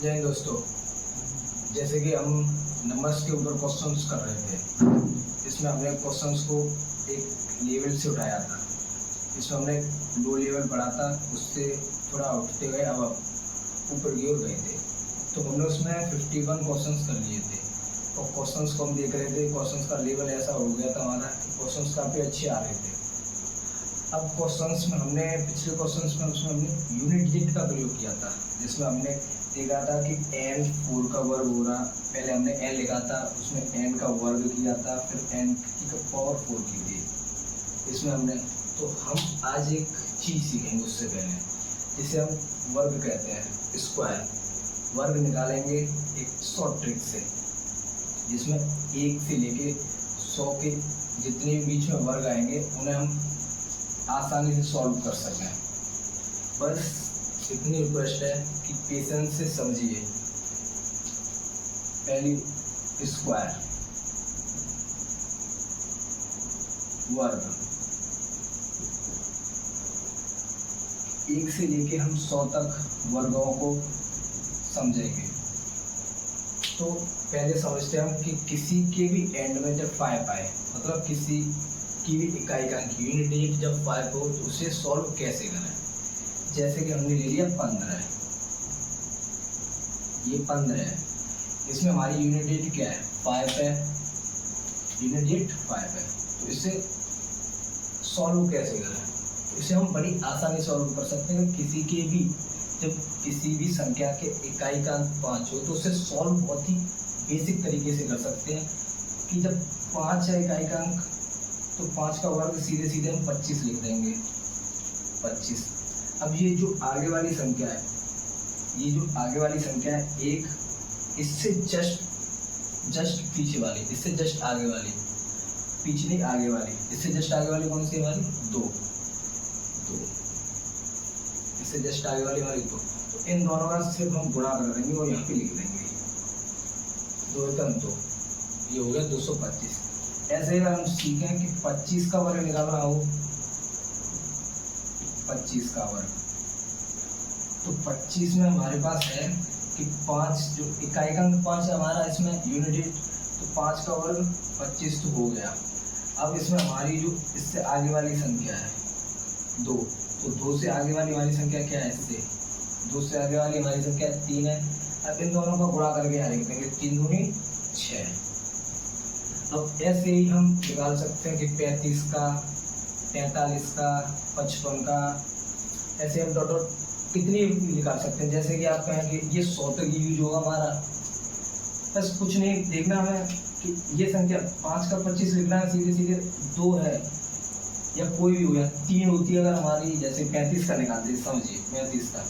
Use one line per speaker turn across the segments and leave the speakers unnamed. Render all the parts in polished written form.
जय हिंद दोस्तों। जैसे कि हम नंबर्स के ऊपर क्वेश्चंस कर रहे थे, इसमें हमने क्वेश्चंस को एक लेवल से उठाया था। इसमें हमने लो लेवल पढ़ा था, उससे थोड़ा उठते गए, अब ऊपर की ओर गए थे। तो हमने उसमें 51 क्वेश्चंस कर लिए थे और क्वेश्चंस को हम देख रहे थे। क्वेश्चंस का लेवल ऐसा हो गया था हमारा कि क्वेश्चंस काफ़ी अच्छे आ रहे थे। अब क्वेश्चंस में हमने पिछले क्वेश्चंस में उसमें हमने यूनिट डिजिट का प्रयोग किया था, जिसमें हमने देखा था कि n 4 का वर्ग हो रहा। पहले हमने n लिखा था, उसमें n का वर्ग किया था, फिर n की पावर 4 की थी इसमें हमने। तो हम आज एक चीज़ सीखेंगे उससे पहले, जिसे हम वर्ग कहते हैं, स्क्वायर। वर्ग निकालेंगे एक शॉर्ट ट्रिक से, जिसमें 1 से लेके 100 के जितने बीच में वर्ग आएंगे उन्हें हम आसानी से सॉल्व कर सकें। बस इतनी रिक्वेस्ट है कि पेशेंस से समझिए। पहली स्क्वायर वर्ग, 1 से लेके हम 100 तक वर्गों को समझेंगे। तो पहले समझते हैं हम कि किसी के भी एंड में जब 5 आए, मतलब किसी की भी इकाई का अंक यूनिट डिजिट जब 5 हो तो उसे सॉल्व कैसे करें। जैसे कि हमने ले लिया 15, ये 15 है, इसमें हमारी यूनिट डिजिट क्या है, 5 है, यूनिट डिजिट 5 है। तो इसे सॉल्व कैसे करें, इसे हम बड़ी आसानी सॉल्व कर सकते हैं। किसी के भी जब किसी भी संख्या के इकाई का अंक 5 हो तो उसे सॉल्व बहुत ही बेसिक तरीके से कर सकते हैं। कि जब 5 है इकाई का अंक, तो 5 का वर्ग सीधे सीधे हम 25 लिख देंगे, 25। अब ये जो आगे वाली संख्या है, ये जो आगे वाली संख्या है 1, इससे जस्ट पीछे वाली, इससे जस्ट आगे वाली, पीछे नहीं आगे वाली, इससे जस्ट आगे वाली कौन सी हमारी 2, इससे जस्ट आगे वाली हमारी 2। तो इन दोनों का सिर्फ हम गुणा कर देंगे और यहाँ पे लिख देंगे 2 एकम 2, ये हो गया 225। ऐसे ही हम सीखें कि 25 का वर्ग निकालना हो, 25 का वर्ग, तो 25 में हमारे पास है कि 5 जो इकाई का अंक 5 है हमारा, इसमें यूनिट, तो 5 का वर्ग 25 तो हो गया। अब इसमें हमारी जो इससे आगे वाली संख्या है 2, तो 2 से आगे वाली हमारी संख्या क्या है, इससे 2 से आगे वाली हमारी संख्या 3 है। अब इन दोनों को गुणा करके यहाँ लिख देंगे 3 दूनी 6। अब ऐसे ही हम निकाल सकते हैं कि 35 का, 43 का, 55 का, ऐसे हम टोटल कितनी निकाल सकते हैं। जैसे कि आप कहें कि ये 100 तक यूज होगा हमारा, बस कुछ नहीं देखना हमें कि ये संख्या 5 का 25 लिखना है, सीधे सीधे 2 है या कोई भी हो या 3 होती है अगर हमारी, जैसे 35 का निकालते हैं, समझिए 35 का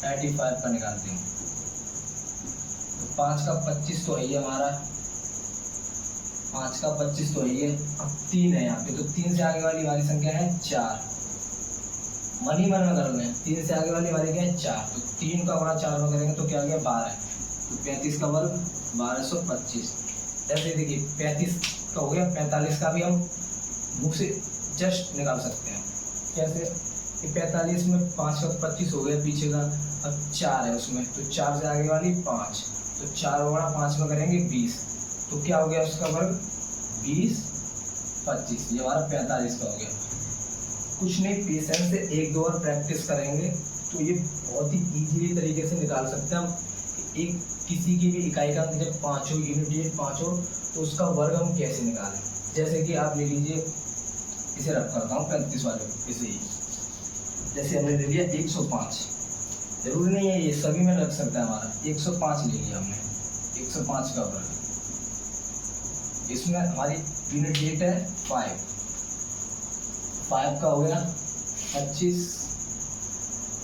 35 का निकालते हैं, तो 5 का 25 तो है ही हमारा, 5 का 25 तो है ये। अब 3 है यहाँ पे, तो 3 से आगे वाली हमारी संख्या है 4, मन ही मन में कर रहे हैं, 3 से आगे वाली हमारी क्या है 4, तो 3 का गुणा 4 में करेंगे तो क्या आ गया 12, तो 35 का वर्ग 1225। ऐसे देखिए 35 का हो गया, 45 का भी हम मुँह से जस्ट निकाल सकते हैं। कैसे कि 45 में 5 का 25 हो गया पीछे का, अब 4 है उसमें, तो 4 से आगे वाली 5, तो 4 गुणा 5 में करेंगे 20, तो क्या हो गया उसका वर्ग 20 25, ये हमारा 45 का हो गया। कुछ नहीं, पेशेंस से 1-2 और प्रैक्टिस करेंगे तो ये बहुत ही इजीली तरीके से निकाल सकते हैं हम। एक किसी की भी इकाई का अंक जब 5 हो, यूनिट डिजिट 5 हो, तो उसका वर्ग हम कैसे निकालें। जैसे कि आप ले लीजिए, इसे रख करता हूँ 35 वाले को, इसे ही जैसे हमने ले लिया 105, जरूरी नहीं है ये सभी में लग सकता है हमारा, 105 ले लिया हमने, 105 का वर्ग, इसमें हमारी यूनिट डिजिट है 5 का हो गया 25।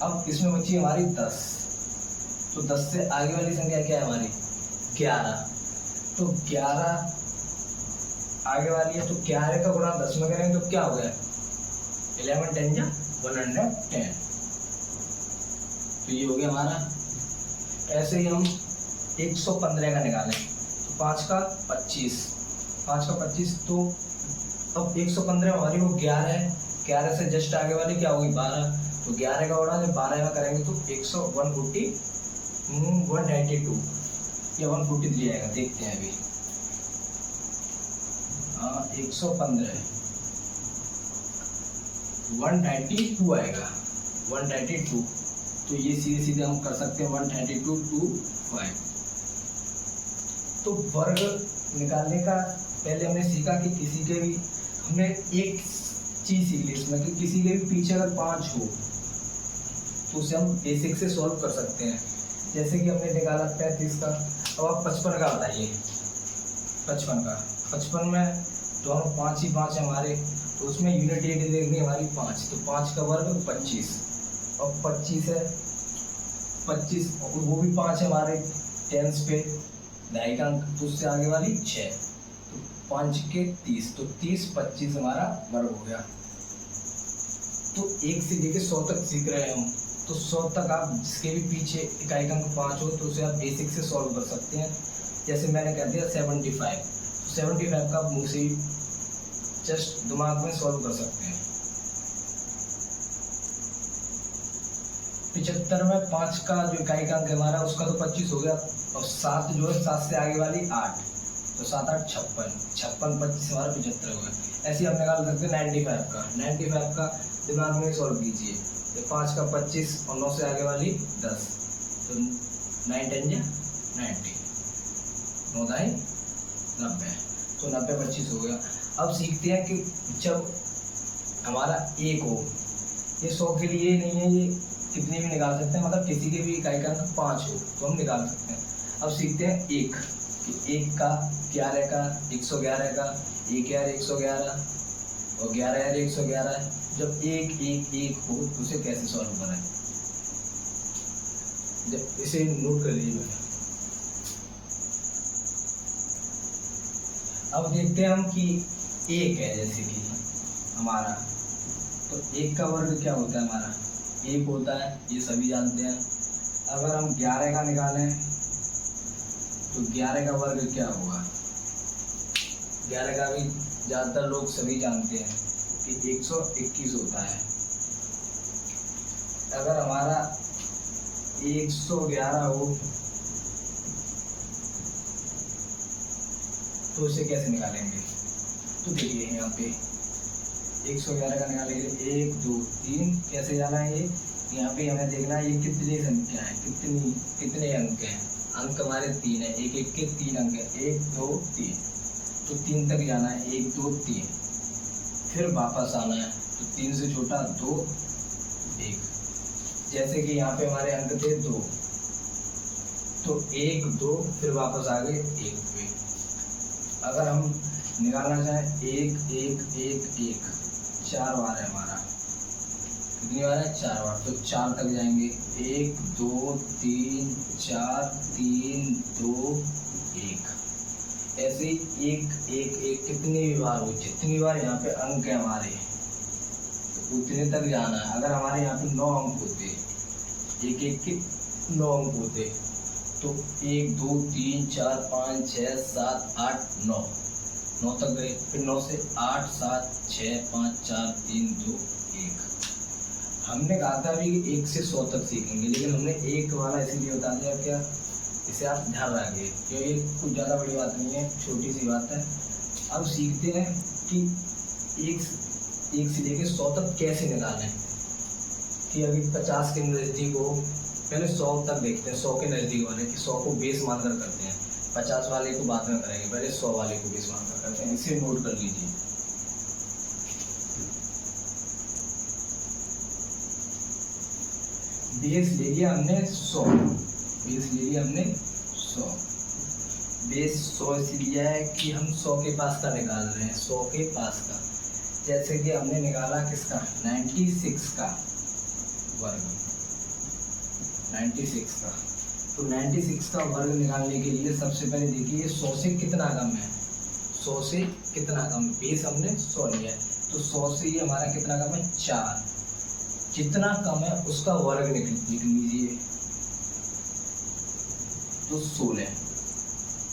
अब इसमें बची हमारी 10, तो 10 से आगे वाली संख्या क्या है हमारी 11, तो 11 आगे वाली है, तो 11 का गुणा 10 में करेंगे तो क्या हो गया 11 10 या 110, तो ये हो गया हमारा। ऐसे ही हम 115 का निकालें, तो 5 का 25, 5 का 25, तो अब 115 हमारी वो 11 है, 11 से जस्ट आगे वाली क्या होगी 12, तो 11 का गुणा जब 12 में करेंगे तो 140 192 या 143 आएगा, देखते हैं अभी। 115 192 आएगा, 192। तो ये सीधे सीधे हम कर सकते हैं 132 to 5। तो वर्ग निकालने का पहले हमने सीखा कि किसी के भी, हमने एक चीज़ सीख ली इसमें कि किसी के भी पीछे अगर 5 हो तो उसे हम बेसिक से सॉल्व कर सकते हैं। जैसे कि हमने निकाला 35 का, अब आप 55 का बताइए। 55 में दोनों 5 ही 5 हमारे, तो उसमें यूनिटी देखनी हमारी 5, तो 5 का वर्ग 25, और 25 है 25, और वो भी 5 है हमारे टेंस पे, ढाई का अंक, तो उससे आगे वाली 6, तो 5 के 30, तो 30 25 हमारा वर्ग हो गया। तो 1 से लेकर 100 तक सीख रहे हैं हम, तो 100 तक आप जिसके भी पीछे इकाई का अंक 5 हो तो उसे आप बेसिक से सॉल्व कर सकते हैं। जैसे मैंने कह दिया 75, तो 75 का आप मुँह से ही जस्ट दिमाग में सॉल्व कर सकते हैं। 75 में 5 का जो इकाई का अंक है हमारा, उसका तो 25 हो गया, और 7 जो है 7 से आगे वाली 8, तो 7 8 56 25 हमारा 75 हो गया। ऐसे ही हम निकाल सकते हैं 95 का दिमाग में सॉल्व कीजिए, तो 5 का 25 और 9 से आगे वाली 10, तो 9 10 90, 9 दाई 90, तो 90 25 हो गया। अब सीखते हैं कि जब हमारा 1 हो, ये 100 के लिए नहीं है, ये कितने भी निकाल सकते हैं, मतलब किसी के भी इकाई का अंक 5 हो तो हम निकाल सकते हैं। अब सीखते हैं 1 कि 1 का 11 का 111 का 1 यार 111 और 11 यार 111। जब 1 1 1 हो तो उसे कैसे सॉल्व करें, जब इसे नोट कर लीजिए। अब देखते हैं हम कि 1 है जैसे कि हमारा, तो 1 का वर्ग क्या होता है हमारा, 1 होता है, ये सभी जानते हैं। अगर हम 11 का निकालें तो 11 का वर्ग क्या होगा, 11 का भी ज़्यादातर लोग सभी जानते हैं कि 121 होता है। अगर हमारा 111 हो तो उसे कैसे निकालेंगे, तो देखिए यहाँ पे 111 का निकालेंगे, 1 2 3, कैसे जाना है ये, यहाँ पे हमें देखना है ये कितनी संख्या है, कितने अंक हैं। अंक हमारे 3 है, 1 1 के 3 अंक है, 1 2 3, तो 3 तक जाना है, 1 2 3, फिर वापस आना है, तो 3 से छोटा 2 1। जैसे कि यहाँ पे हमारे अंक थे 2, तो 1 2, फिर वापस आ गए 1 पे। अगर हम निकालना चाहें 1 1 1 1, 4 बार है हमारा, कितनी बार है, 4 बार, तो 4 तक जाएंगे, 1 2 3 4 3 2 1। ऐसे ही 1 1 1 कितनी भी बार हो, जितनी बार यहाँ पे अंक है हमारे तो उतने तक जाना है। अगर हमारे यहाँ पे 9 अंक होते, 1 1 के 9 अंक होते, तो 1 2 3 4 5 6 7 8 9 तक गए, फिर 9 से 8 7 6 5 4 3 2 1। हमने कहा था अभी 1 से 100 तक सीखेंगे, लेकिन हमने 1 वाला इसीलिए बता दिया, क्या इसे आप ध्यान रखिए क्योंकि कुछ ज़्यादा बड़ी बात नहीं है, छोटी सी बात है। अब सीखते हैं कि 1 से लेकर 100 तक कैसे निकालें, कि अभी 50 के नज़दीक हो, पहले 100 तक देखते हैं, 100 के नज़दीक वाले कि 100 को बेस मानकर करते हैं, 50 वाले को बाद में करेंगे, पहले 100 वाले को बेस मानकर करते हैं। इसे नोट कर लीजिए। बेस ले लिया हमने 100, बेस 100 इसलिए है कि हम 100 के पास का निकाल रहे हैं, 100 के पास का। जैसे कि हमने निकाला किसका, 96 का वर्ग, 96 का, तो 96 का वर्ग निकालने के लिए सबसे पहले देखिए 100 से कितना कम है, 100 से कितना कम, बेस हमने 100 लिया है, तो 100 से ये हमारा कितना कम है, 4। जितना कम है उसका वर्ग लिख लीजिए, तो 16।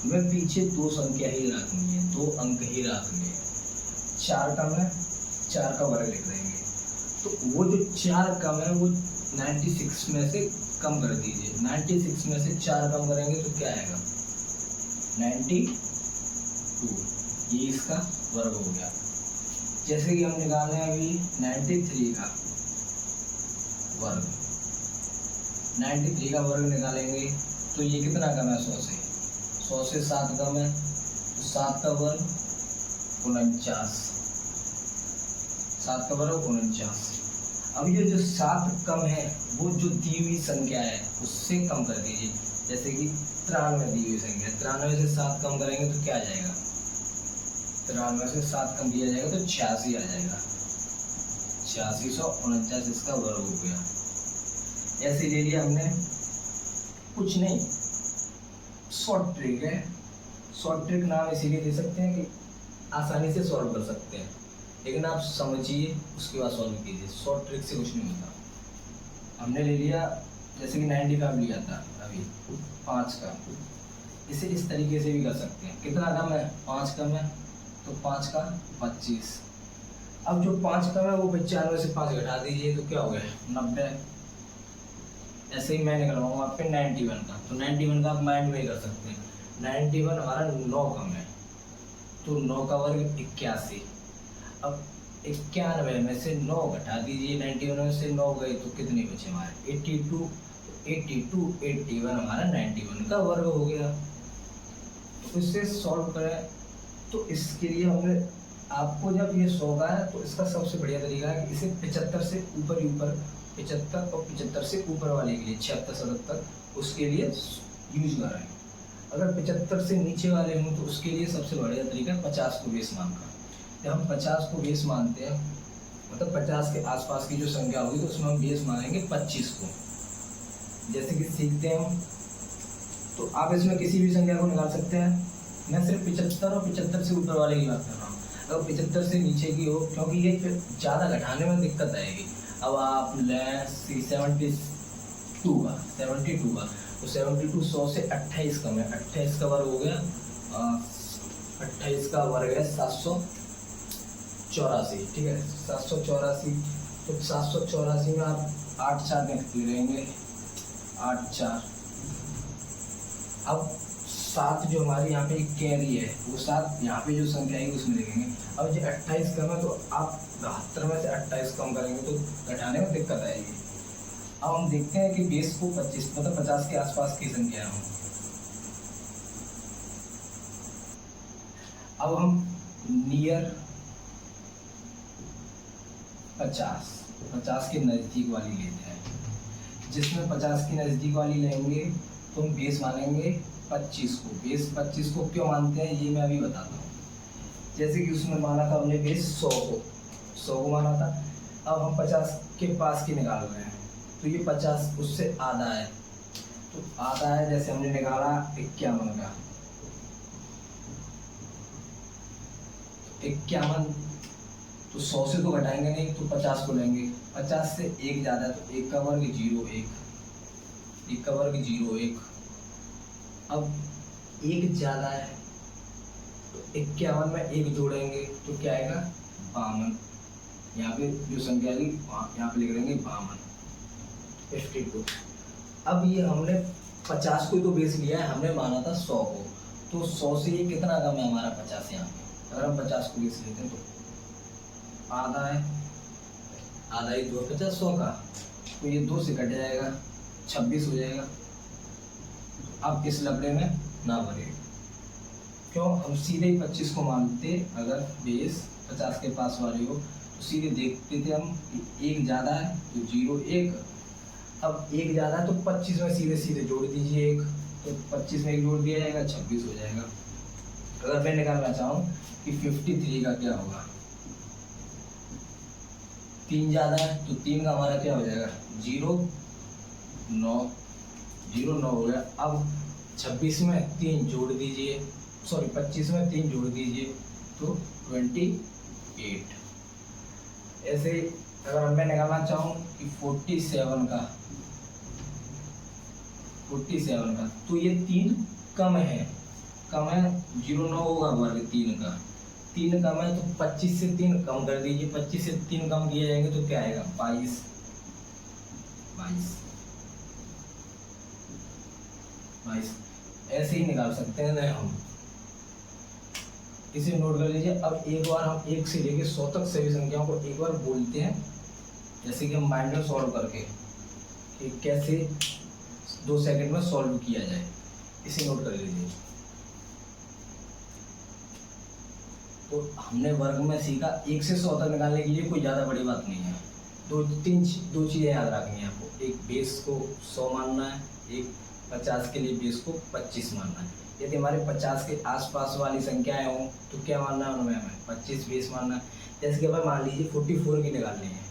हमें पीछे 2 संख्या ही रखनी है, 2 अंक ही रखने हैं। 4 कम है, 4 का वर्ग लिख देंगे, तो वो जो 4 कम है वो 96 में से कम कर दीजिए। 96 में से 4 कम करेंगे तो क्या आएगा? 92। ये इसका वर्ग हो गया। जैसे कि हम निकाल रहे हैं अभी 93 का वर्ग। 93 का वर्ग निकालेंगे तो ये कितना कम है? 100 से। 100 से 7 कम है तो 7 का वर्ग 49। 7 का वर्ग 49। अब ये जो 7 कम है वो जो दी हुई संख्या है उससे कम कर दीजिए। जैसे कि 93 दी हुई संख्या, 93 से 7 कम करेंगे तो क्या आ जाएगा? 93 से 7 कम दिया जाएगा तो 86 आ जाएगा। 8649 इसका वर्ग हो गया। ऐसे ले लिया हमने, कुछ नहीं, शॉर्ट ट्रिक है। शॉर्ट ट्रिक नाम इसीलिए दे सकते हैं कि आसानी से सॉल्व कर सकते हैं, लेकिन आप समझिए उसके बाद सॉल्व कीजिए। शॉर्ट ट्रिक से कुछ नहीं होता। हमने ले लिया जैसे कि 95 लिया था अभी 5 का, इसे इस तरीके से भी कर सकते हैं। कितना कम है? 5 कम है तो 5 का 25। अब जो 5 कम है वो 95 से 5 घटा दीजिए तो क्या हो गया? 90। ऐसे ही मैं निकलवाऊंगा आप पे 91 का, तो 91 का आप माइंड में ही कर सकते हैं। 91 हमारा 9 कम है तो 9 का वर्ग 81। अब 91 में से 9 घटा दीजिए, 91 में से 9 गए तो कितने बचे हमारे? 82। 81 हमारा 91 का वर्ग हो गया। तो इससे सॉल्व करें तो इसके लिए हमने आपको जब ये 100 का है तो इसका सबसे बढ़िया तरीका है कि इसे 75 से ऊपर ही ऊपर, 75 और 75 से ऊपर वाले के लिए 76 77 उसके लिए यूज करें। अगर 75 से नीचे वाले हों तो उसके लिए सबसे बढ़िया तरीका है 50 को बेस मानना। जब हम 50 को बेस मानते हैं मतलब 50 के आसपास की जो संख्या होगी तो उसमें हम बेस मानेंगे 25 को। जैसे कि सीखते हैं हम, तो आप इसमें किसी भी संख्या को निकाल सकते हैं। मैं सिर्फ 75 और 75 से ऊपर वाले की बात कर रहा हूँ। अगर 75 से नीचे की हो, क्योंकि ये फिर ज़्यादा घटाने में दिक्कत आएगी। अब आप लें 72 का तो 72 100 से 28 कम है, 28 का वर्ग हो गया 28 का वर्ग है 784। ठीक है, 784। तो 784 में आप 8 4 लिखते रहेंगे, 8 4। अब 7 जो हमारी यहाँ पे कैरी है वो 7 यहाँ पे जो संख्या है उसमें लिखेंगे। अब जो 28 कम है तो आप 72 में से 28 कम करेंगे तो घटाने में दिक्कत आएगी। अब हम देखते हैं कि बेस को 25 मतलब 50 के आसपास की संख्या हो। अब हम नियर 50 के नज़दीक वाली लेते हैं। जिसमें 50 के नज़दीक वाली लेंगे तो हम बेस मानेंगे 25 को। बेस 25 को क्यों मानते हैं ये मैं अभी बताता हूँ। जैसे कि उसमें माना था हमने बेस 100 को माना था। अब हम 50 के पास की निकाल रहे हैं तो ये 50 उससे आधा है, तो आधा है। जैसे हमने निकाला 51 का, 51 तो 100 से तो घटाएंगे नहीं तो 50 को लेंगे। 50 से 1 ज़्यादा तो 1 का वर्ग 0 1, 1 का वर्ग 0 1। अब 1 ज़्यादा है तो 51 में 1 जोड़ेंगे तो क्या आएगा? 52। यहाँ पे जो संख्या आएगी यहाँ पे लिख देंगे 52, 52। अब ये हमने 50 को तो बेस लिया है, हमने माना था 100 को, तो 100 से ये कितना कम है हमारा? 50 यहाँ पे। अगर हम 50 को बेस लेते हैं तो आधा है, आधा ही 2 50 100 का, तो ये 2 से कट जाएगा 26 हो जाएगा। अब इस लफड़े में ना भरे, क्यों? हम सीधे ही 25 को मानते। अगर बेस 50 के पास वाली हो तो सीधे देखते थे हम, 1 ज़्यादा है तो 0 1। अब 1 ज़्यादा है तो 25 में सीधे जोड़ दीजिए 1, तो 25 में 1 जोड़ दिया जाएगा 26 हो जाएगा। अगर मैं निकालना चाहूँ कि 53 का क्या होगा, 3 ज़्यादा है तो 3 का हमारा क्या हो जाएगा? 0 9 हो गया। अब 26 में 3 जोड़ दीजिए, सॉरी 25 में 3 जोड़ दीजिए तो 28। ऐसे अगर मैं निकालना चाहूँ कि 47 का तो ये 3 कम है 0 9 होगा वर्ग 3 का, 3 कम है तो 25 से 3 कम कर दीजिए। 25 से 3 कम किए जाएंगे तो क्या आएगा? 22। 22 ऐसे ही निकाल सकते हैं ना हम। इसे नोट कर लीजिए। अब एक बार हम 1 से लेके 100 तक सभी संख्याओं को एक बार बोलते हैं, जैसे कि हम माइंड में सॉल्व करके कि कैसे 2 सेकंड में सॉल्व किया जाए, इसे नोट कर लीजिए। तो हमने वर्ग में सीखा 1 से 100 तक निकालने के लिए कोई ज़्यादा बड़ी बात नहीं है। दो चीज़ें याद रखनी है आपको, एक बेस को 100 मानना है, एक 50 के लिए बेस को 25 मानना है। यदि हमारे 50 के आसपास वाली संख्याएं हों तो क्या मानना है उनमें, हमें 25 बेस मानना है। जैसे कि मान लीजिए 44 की निकालनी है,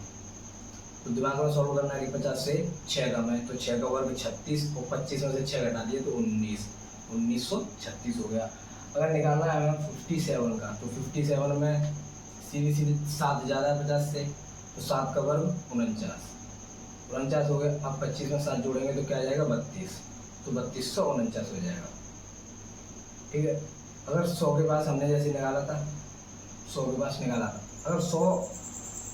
तो दिमाग में सॉल्व करना है कि 50 से 6 कम है, तो 6 का वर्ग 36 और 25 में से 6 घटा दिए तो 1936 हो गया। अगर निकालना है हमें 57 का, तो 57 में सीधी 7 ज़्यादा है 50 से, तो 7 का वर्ग 49 हो गया। अब 25 में 7 जोड़ेंगे तो क्या आ जाएगा 32, तो 3249 हो जाएगा। ठीक है। अगर 100 के पास हमने जैसे निकाला था, 100 के पास निकाला था, अगर 100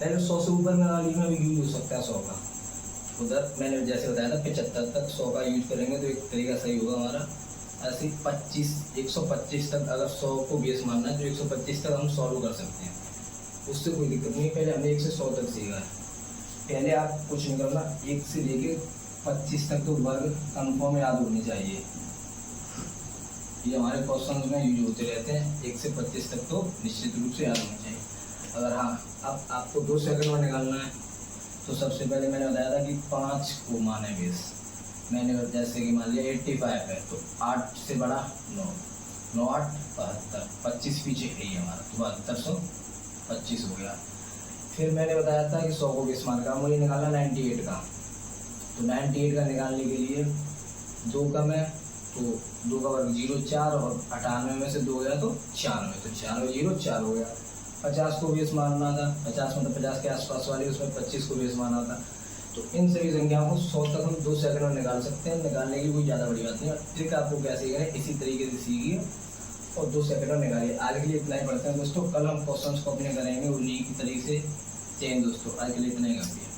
पहले 100 से ऊपर निकाला में भी यूज हो सकता है 100 का। उधर मैंने जैसे बताया था 75 तक 100 का यूज करेंगे तो एक तरीका सही होगा हमारा। ऐसे 125 तक अगर 100 को बेस मानना है तो 125 तक हम सॉल्व कर सकते हैं, उससे कोई दिक्कत नहीं। पहले हमने 1 से 100 तक सीखा है। पहले आप कुछ नहीं करना, 1 से लेके 25 तक तो वर्ग कन्फर्म याद होनी चाहिए। ये हमारे क्वेश्चन में यूज होते रहते हैं। 1 से 25 तक तो निश्चित रूप से याद होनी चाहिए। अगर हाँ अब आपको 2 सेकंड में निकालना है तो सबसे पहले मैंने बताया था कि 5 को माने बेस। मैंने जैसे कि मान लिया 85 है तो 8 से बड़ा 9, 9 8 72, 25 पीछे है ही हमारा, तो 7225 हो गया। फिर मैंने बताया था कि 100 को बेस मान का मुझे निकाला 98 का, तो 98 का निकालने के लिए 2 कम है तो 2 का वर्ग 0 4 और 98 में से 2 गया तो 96, तो 4 0 4 हो गया। 50 को बेस मानना था, 50 मतलब 50 के आसपास वाली, उसमें 25 को बेस माना था। तो इन सभी संख्याओं को 100 तक हम 2 सेकंड में निकाल सकते हैं। निकालने की कोई ज़्यादा बड़ी बात नहीं है। ट्रिक आपको क्या सीखना है, इसी तरीके से सीखिए और 2 सेकंड में निकालिए। आज के लिए इतना ही पढ़ते हैं दोस्तों। कल हम क्वेश्चंस को अपने करेंगे उन्हीं की तरीके से। जय हिंद दोस्तों, आज के लिए इतना ही काफ़ी है।